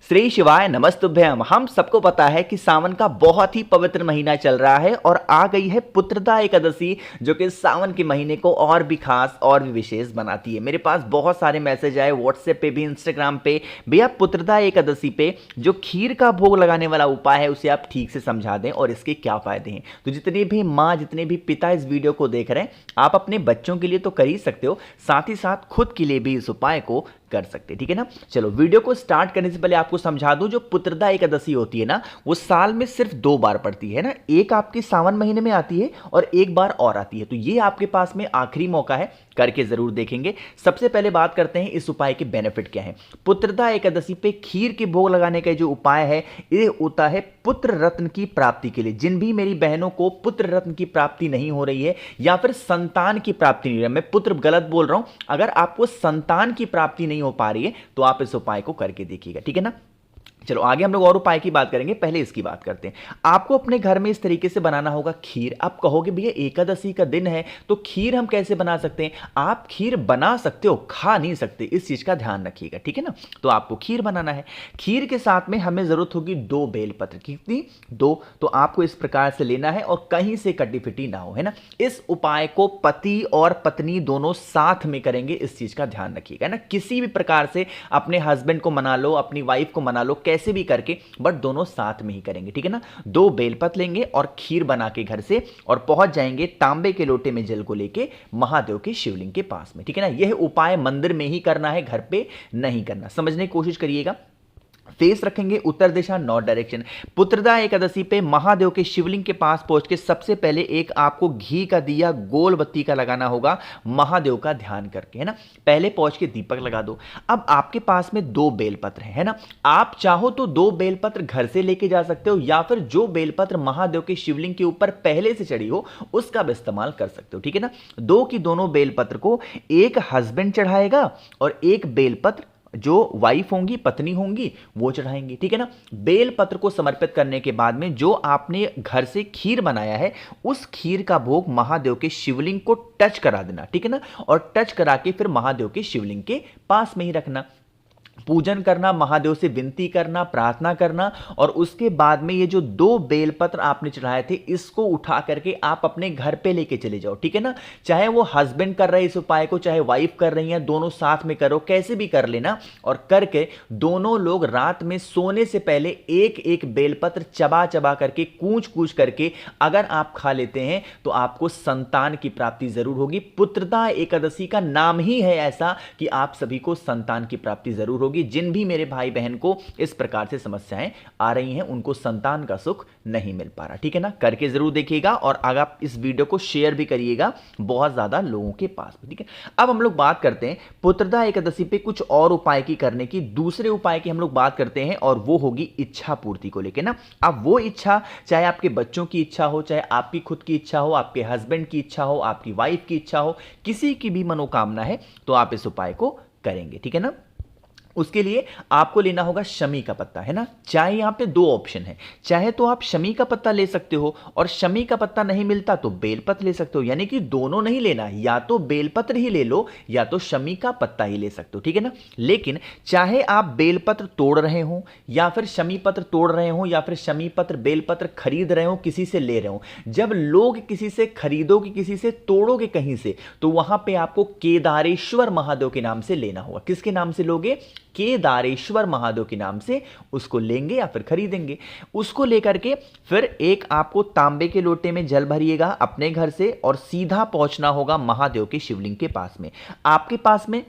श्री शिवाय नमस्तुभ्यम। हम सबको पता है कि सावन का बहुत ही पवित्र महीना चल रहा है और आ गई है पुत्रदा एकादशी, जो कि सावन के महीने को और भी खास और भी विशेष बनाती है। मेरे पास बहुत सारे मैसेज आए व्हाट्सएप पे भी, इंस्टाग्राम पे। भैया पुत्रदा एकादशी पे जो खीर का भोग लगाने वाला उपाय है उसे आप ठीक से समझा दें और इसके क्या फायदे हैं। तो जितने भी माँ, जितने भी पिता इस वीडियो को देख रहे हैं, आप अपने बच्चों के लिए तो कर ही सकते हो, साथ ही साथ खुद के लिए भी इस उपाय को कर सकते हैं, ठीक है ना। चलो वीडियो को स्टार्ट करने से पहले आपको समझा दूं, जो पुत्रदा एकादशी होती है ना, वो साल में सिर्फ 2 बार पड़ती है ना। एक आपके सावन महीने में आती है और एक बार और आती है। तो ये आपके पास में आखिरी मौका है, करके जरूर देखेंगे। सबसे पहले बात करते हैं इस उपाय के बेनिफिट क्या है। पुत्रदा एकादशी पे खीर के भोग लगाने का जो उपाय है, ये होता है पुत्र रत्न की प्राप्ति के लिए। जिन भी मेरी बहनों को पुत्र रत्न की प्राप्ति नहीं हो रही है या फिर संतान की प्राप्ति नहीं हो रही है, मैं पुत्र गलत बोल रहा हूं, अगर आपको संतान की प्राप्ति नहीं हो पा रही है तो आप इस उपाय को करके देखिएगा, ठीक है ना। चलो आगे हम लोग और उपाय की बात करेंगे, पहले इसकी बात करते हैं। आपको अपने घर में इस तरीके से बनाना होगा खीर। आप कहोगे भैया एकादशी का दिन है तो खीर हम कैसे बना सकते हैं? आप खीर बना सकते हो, खा नहीं सकते, इस चीज का ध्यान रखिएगा, ठीक है ना। तो आपको खीर बनाना है। खीर के साथ में हमें जरूरत होगी 2 बेलपत्र। कितनी? 2। तो आपको इस प्रकार से लेना है और कहीं से कटी फिटी ना हो, है ना। इस उपाय को पति और पत्नी दोनों साथ में करेंगे, इस चीज का ध्यान रखिएगा ना। किसी भी प्रकार से अपने हस्बैंड को मना लो, अपनी वाइफ को मना लो, कैसे भी करके, बट दोनों साथ में ही करेंगे, ठीक है ना। 2 बेलपत्र लेंगे और खीर बना के घर से और पहुंच जाएंगे तांबे के लोटे में जल को लेके महादेव के शिवलिंग के पास में, ठीक है ना। यह उपाय मंदिर में ही करना है, घर पे नहीं करना। समझने की कोशिश करिएगा। फेस रखेंगे उत्तर दिशा, नॉर्थ डायरेक्शन। पुत्रदा एकादशी पे महादेव के शिवलिंग के पास पहुंच के सबसे पहले एक आपको घी का दिया गोल बत्ती का लगाना होगा, महादेव का ध्यान करके, है ना। पहले पहुंच के दीपक लगा दो। अब आपके पास में 2 बेलपत्र है ना। आप चाहो तो 2 बेलपत्र घर से लेके जा सकते हो या फिर जो बेलपत्र महादेव के शिवलिंग के ऊपर पहले से चढ़ी हो उसका भी इस्तेमाल कर सकते हो, ठीक है ना। 2 की दोनों बेलपत्र को एक हस्बैंड चढ़ाएगा और एक बेलपत्र जो वाइफ होंगी, पत्नी होंगी, वो चढ़ाएंगी, ठीक है ना। बेल पत्र को समर्पित करने के बाद में जो आपने घर से खीर बनाया है उस खीर का भोग महादेव के शिवलिंग को टच करा देना, ठीक है ना। और टच करा के फिर महादेव के शिवलिंग के पास में ही रखना। पूजन करना, महादेव से विनती करना, प्रार्थना करना और उसके बाद में ये जो 2 बेलपत्र आपने चढ़ाए थे इसको उठा करके आप अपने घर पे लेके चले जाओ, ठीक है ना। चाहे वो हस्बैंड कर रहे हैं इस उपाय को, चाहे वाइफ कर रही है, दोनों साथ में करो, कैसे भी कर लेना। और करके दोनों लोग रात में सोने से पहले एक एक बेलपत्र चबा चबा करके, कूच कूच करके अगर आप खा लेते हैं तो आपको संतान की प्राप्ति जरूर होगी। पुत्रदा एकादशी का नाम ही है ऐसा कि आप सभी को संतान की प्राप्ति जरूर होगी। जिन भी मेरे भाई बहन को इस प्रकार से समस्याएं आ रही हैं उनको संतान का सुख नहीं मिल पा रहा, ठीक है ना। करके जरूर देखिएगा और अगर आप इस वीडियो को शेयर भी करिएगा बहुत ज्यादा लोगों के पास में, ठीक है। अब हम लोग बात करते हैं पुत्रदा एकादशी पे कुछ और उपाय की करने की। दूसरे उपाय की हम लोग बात करते हैं और वो होगी इच्छा पूर्ति को लेकर ना। अब वो इच्छा, चाहे आपके बच्चों की इच्छा हो, चाहे आपकी खुद की इच्छा हो, आपके हस्बैंड की इच्छा हो, आपकी वाइफ की इच्छा हो, किसी की भी मनोकामना है तो आप इस उपाय को करेंगे, ठीक है ना। उसके लिए आपको लेना होगा शमी का पत्ता, है ना। चाहे यहां पे 2 ऑप्शन है, चाहे तो आप शमी का पत्ता ले सकते हो और शमी का पत्ता नहीं मिलता तो बेलपत्र ले सकते हो, यानी कि दोनों नहीं लेना, या तो बेलपत्र ही ले लो या तो शमी का पत्ता ही ले सकते हो, ठीक है ना। लेकिन चाहे आप बेलपत्र तोड़ रहे हो या फिर शमी पत्र तोड़ रहे हो या फिर शमी पत्र बेलपत्र खरीद रहे हो, किसी से ले रहे हो, जब लोग किसी से खरीदोगे, किसी से तोड़ोगे कहीं से, तो वहां पे आपको केदारेश्वर महादेव के नाम से लेना होगा। किसके नाम से लोगे? केदारेश्वर महादेव के नाम से उसको लेंगे या फिर खरीदेंगे। उसको लेकर के फिर एक आपको तांबे के लोटे में जल भरिएगा अपने घर से और सीधा पहुंचना होगा महादेव के शिवलिंग के पास में। आपके पास में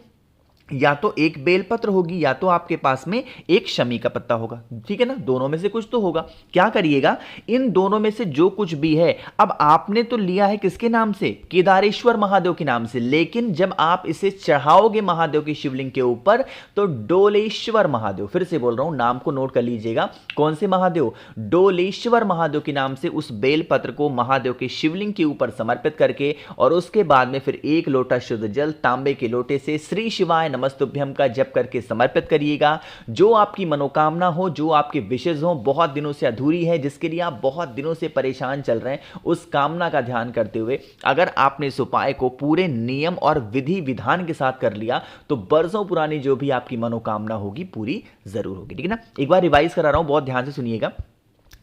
या तो एक बेलपत्र होगी या तो आपके पास में एक शमी का पत्ता होगा, ठीक है ना। दोनों में से कुछ तो होगा। क्या करिएगा, इन दोनों में से जो कुछ भी है, अब आपने तो लिया है किसके नाम से? केदारेश्वर महादेव के नाम से, लेकिन जब आप इसे चढ़ाओगे महादेव के शिवलिंग के ऊपर तो डोलेश्वर महादेव, फिर से बोल रहा हूं, नाम को नोट कर लीजिएगा। कौन से महादेव? डोलेश्वर महादेव के नाम से उस बेलपत्र को महादेव के शिवलिंग के ऊपर समर्पित करके और उसके बाद में फिर 1 लोटा शुद्ध जल तांबे के लोटे से श्री शिवाय नमस्तुभ्यम का जप करके समर्पित करिएगा। जो आपकी मनोकामना हो, जो आपके विशेष हो, बहुत दिनों से अधूरी है, जिसके लिए आप बहुत दिनों से परेशान चल रहे हैं, उस कामना का ध्यान करते हुए अगर आपने इस उपाय को पूरे नियम और विधि विधान के साथ कर लिया तो बरसों पुरानी जो भी आपकी मनोकामना होगी पूरी जरूर होगी। ठीक है ना। एक बार रिवाइज करा रहा हूं, बहुत ध्यान से सुनिएगा।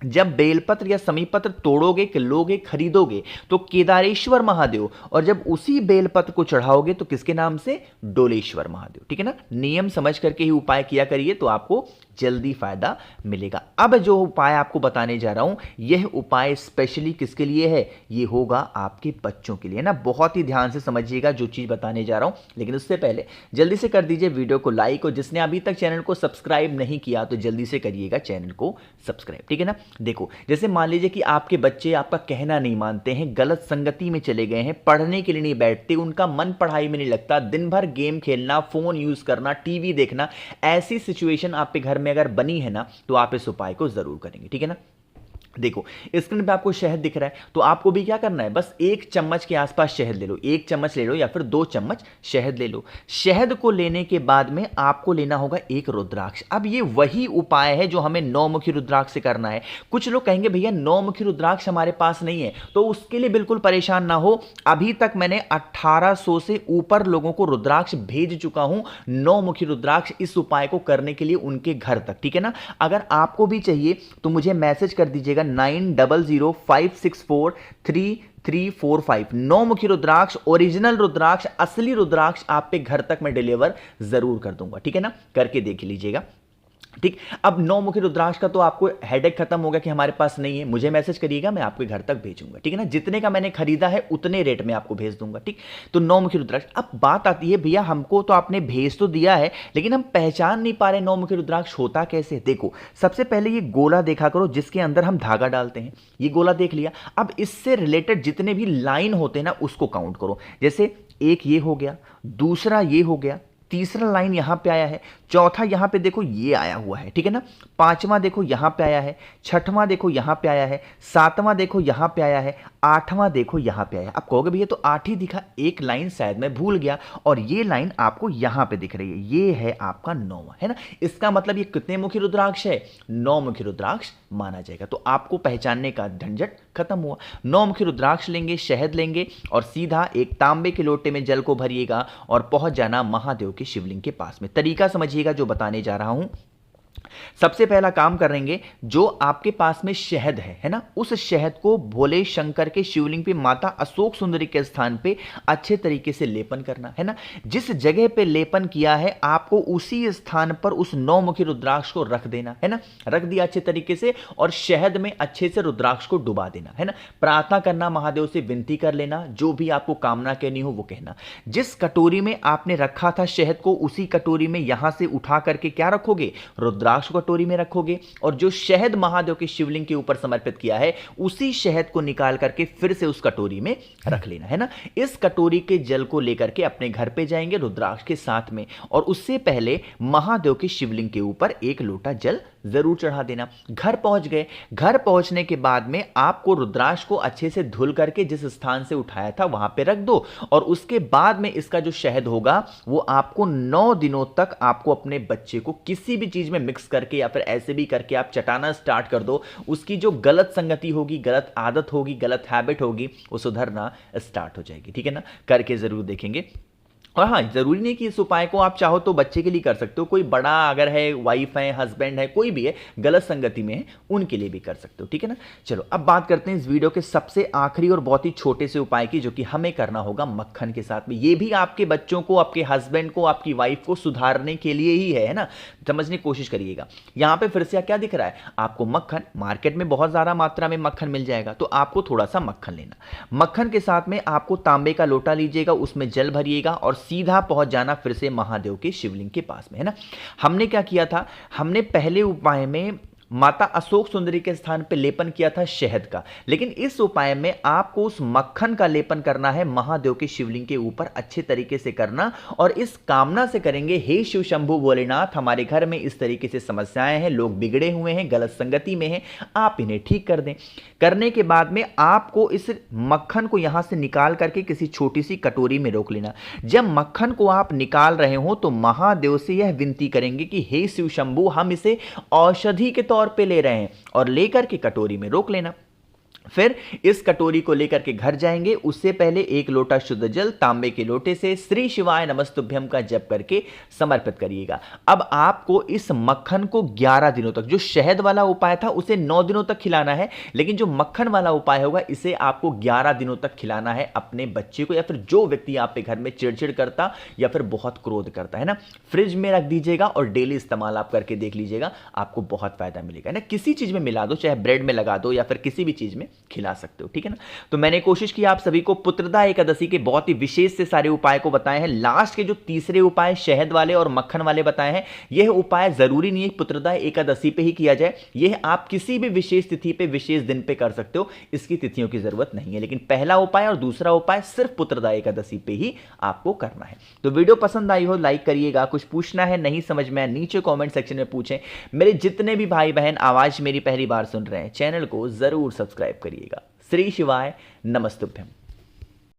जब बेलपत्र या समीपत्र तोड़ोगे, लोगे, खरीदोगे तो केदारेश्वर महादेव, और जब उसी बेलपत्र को चढ़ाओगे तो किसके नाम से? डोलेश्वर महादेव। ठीक है ना। नियम समझ करके ही उपाय किया करिए तो आपको जल्दी फायदा मिलेगा। अब जो उपाय आपको बताने जा रहा हूं, यह उपाय स्पेशली किसके लिए है? ये होगा आपके बच्चों के लिए ना। बहुत ही ध्यान से समझिएगा जो चीज बताने जा रहा हूं, लेकिन उससे पहले जल्दी से कर दीजिए वीडियो को लाइक, और जिसने अभी तक चैनल को सब्सक्राइब नहीं किया तो जल्दी से करिएगा चैनल को सब्सक्राइब। ठीक है ना। देखो, जैसे मान लीजिए कि आपके बच्चे आपका कहना नहीं मानते हैं, गलत संगति में चले गए हैं, पढ़ने के लिए नहीं बैठते, उनका मन पढ़ाई में नहीं लगता, दिन भर गेम खेलना, फोन यूज करना, टीवी देखना, ऐसी सिचुएशन आपके घर में अगर बनी है ना, तो आप इस उपाय को जरूर करेंगे। ठीक है ना। देखो, स्क्रीन पे आपको शहद दिख रहा है, तो आपको भी क्या करना है? बस 1 चम्मच के आसपास शहद ले लो, 1 चम्मच ले लो या फिर 2 चम्मच शहद ले लो। शहद को लेने के बाद में आपको लेना होगा 1 रुद्राक्ष। अब ये वही उपाय है जो हमें 9 मुखी रुद्राक्ष से करना है। कुछ लोग कहेंगे भैया 9 मुखी रुद्राक्ष हमारे पास नहीं है, तो उसके लिए बिल्कुल परेशान ना हो। अभी तक मैंने 1800 से ऊपर लोगों को रुद्राक्ष भेज चुका हूं, 9 मुखी रुद्राक्ष इस उपाय को करने के लिए उनके घर तक। ठीक है ना। अगर आपको भी चाहिए तो मुझे मैसेज कर दीजिएगा 9005643345। 9 मुखी रुद्राक्ष, ओरिजिनल रुद्राक्ष, असली रुद्राक्ष आप पे घर तक मैं डिलीवर जरूर कर दूंगा। ठीक है ना। करके देख लीजिएगा। ठीक। अब 9 मुखी रुद्राक्ष का तो आपको हेडेक खत्म होगा कि हमारे पास नहीं है, मुझे मैसेज करिएगा, मैं आपके घर तक भेजूंगा। ठीक है ना। जितने का मैंने खरीदा है उतने रेट में आपको भेज दूंगा। ठीक। तो 9 मुखी रुद्राक्ष। अब बात आती है भैया हमको तो आपने भेज तो दिया है, लेकिन हम पहचान नहीं पा रहे 9 मुखी रुद्राक्ष होता कैसे। देखो, सबसे पहले ये गोला देखा करो जिसके अंदर हम धागा डालते हैं। ये गोला देख लिया। अब इससे रिलेटेड जितने भी लाइन होते हैं ना उसको काउंट करो। जैसे एक ये हो गया, दूसरा ये हो गया, तीसरा लाइन यहां पे आया है, चौथा यहां पे देखो ये आया हुआ है। ठीक है ना। पांचवां देखो यहां पे आया है, छठवां देखो यहां पे आया है, सातवां देखो यहां पे आया है, आठवां देखो यहां पे आया है। अब कहोगे भैया तो 8 ही दिखा, एक लाइन शायद मैं भूल गया, और ये लाइन आपको यहां पे दिख रही है, ये है आपका 9वां, है ना। इसका मतलब ये कितने मुखी रुद्राक्ष है? 9 मुखी रुद्राक्ष माना जाएगा। तो आपको पहचानने का झंझट खत्म हुआ। 9 मुखी रुद्राक्ष लेंगे, शहद लेंगे, और सीधा एक तांबे के लोटे में जल को भरिएगा और पहुंच जाना महादेव के शिवलिंग के पास में। तरीका समझिएगा जो बताने जा रहा हूं। सबसे पहला काम करेंगे, जो आपके पास में शहद है ना, उस शहद को भोले शंकर के शिवलिंग पे माता अशोक सुंदरी के स्थान पे अच्छे तरीके से लेपन करना है ना। जिस जगह पे लेपन किया है आपको उसी स्थान पर उस 9 मुखी रुद्राक्ष को रख देना है ना। रख दिया अच्छे तरीके से, और शहद में अच्छे से रुद्राक्ष को डुबा देना है ना। प्रार्थना करना, महादेव से विनती कर लेना, जो भी आपको कामना कहनी हो वो कहना। जिस कटोरी में आपने रखा था शहद को, उसी कटोरी में यहां से उठा करके क्या रखोगे? रुद्राक्ष कटोरी में रखोगे, और जो शहद महादेव के शिवलिंग के ऊपर समर्पित किया है उसी शहद को निकाल करके फिर से उस कटोरी में रख लेना है ना। इस कटोरी के जल को लेकर के अपने घर पे जाएंगे रुद्राक्ष के साथ में, और उससे पहले महादेव के शिवलिंग के ऊपर 1 लोटा जल जरूर चढ़ा देना। घर पहुंच गए, घर पहुंचने के बाद में आपको रुद्राक्ष को अच्छे से धुल करके जिस स्थान से उठाया था वहां पे रख दो, और उसके बाद में इसका जो शहद होगा वो आपको 9 दिनों तक आपको अपने बच्चे को किसी भी चीज में मिक्स करके या फिर ऐसे भी करके आप चटाना स्टार्ट कर दो। उसकी जो गलत संगति होगी, गलत आदत होगी, गलत हैबिट होगी, वो सुधरना स्टार्ट हो जाएगी। ठीक है ना। करके जरूर देखेंगे। और हाँ, जरूरी नहीं कि इस उपाय को आप चाहो तो बच्चे के लिए कर सकते हो, कोई बड़ा अगर है, वाइफ है, हस्बैंड है, कोई भी है गलत संगति में है, उनके लिए भी कर सकते हो। ठीक है ना। चलो अब बात करते हैं इस वीडियो के सबसे आखिरी और बहुत ही छोटे से उपाय की, जो कि हमें करना होगा मक्खन के साथ में। ये भी आपके बच्चों को, आपके हस्बैंड को, आपकी वाइफ को सुधारने के लिए ही है ना। समझने की कोशिश करिएगा। यहां पर फिर से क्या दिख रहा है आपको? मक्खन। मार्केट में बहुत ज्यादा मात्रा में मक्खन मिल जाएगा, तो आपको थोड़ा सा मक्खन लेना। मक्खन के साथ में आपको तांबे का लोटा लीजिएगा, उसमें जल भरिएगा और सीधा पहुंच जाना फिर से महादेव के शिवलिंग के पास में, है ना। हमने क्या किया था? हमने पहले उपाय में माता अशोक सुंदरी के स्थान पे लेपन किया था शहद का, लेकिन इस उपाय में आपको उस मक्खन का लेपन करना है महादेव के शिवलिंग के ऊपर, अच्छे तरीके से करना और इस कामना से करेंगे, हे शिव शंभु भोलेनाथ, हमारे घर में इस तरीके से समस्याएं हैं, लोग बिगड़े हुए हैं, गलत संगति में हैं, आप इन्हें ठीक कर दें। करने के बाद में आपको इस मक्खन को यहां से निकाल करके किसी छोटी सी कटोरी में रोक लेना। जब मक्खन को आप निकाल रहे हो तो महादेव से यह विनती करेंगे कि हे शिव शंभु, हम इसे औषधि के तौर पे ले रहे हैं, और लेकर के कटोरी में रोक लेना। फिर इस कटोरी को लेकर के घर जाएंगे, उससे पहले 1 लोटा शुद्ध जल तांबे के लोटे से श्री शिवाय नमस्तुभ्यम का जप करके समर्पित करिएगा। अब आपको इस मक्खन को 11 दिनों तक, जो शहद वाला उपाय था उसे 9 दिनों तक खिलाना है, लेकिन जो मक्खन वाला उपाय होगा इसे आपको 11 दिनों तक खिलाना है अपने बच्चे को, या फिर जो व्यक्ति आप पे घर में चिड़चिड़ करता या फिर बहुत क्रोध करता है ना। फ्रिज में रख दीजिएगा और डेली इस्तेमाल आप करके देख लीजिएगा, आपको बहुत फायदा मिलेगा ना। किसी चीज में मिला दो, चाहे ब्रेड में लगा दो या फिर किसी भी चीज में खिला सकते हो, ठीक है ना। तो मैंने कोशिश की आप सभी को पुत्रदा एकादशी के बहुत ही विशेष से सारे उपाय को बताए हैं। लास्ट के जो तीसरे उपाय शहद वाले और मक्खन वाले बताए हैं, यह उपाय जरूरी नहीं है पुत्रदा एकादशी पे ही किया जाए, यह आप किसी भी विशेष तिथि पे विशेष दिन पे कर सकते हो, इसकी तिथियों की जरूरत नहीं है। लेकिन पहला उपाय और दूसरा उपाय सिर्फ पुत्रदा एकादशी पे ही आपको करना है। तो वीडियो पसंद आई हो लाइक करिएगा, कुछ पूछना है नहीं समझ में नीचे कॉमेंट सेक्शन में पूछें। मेरे जितने भी भाई बहन आवाज मेरी पहली बार सुन रहे हैं, चैनल को जरूर सब्सक्राइब करिएगा। श्री शिवाय नमस्तुभ्यम।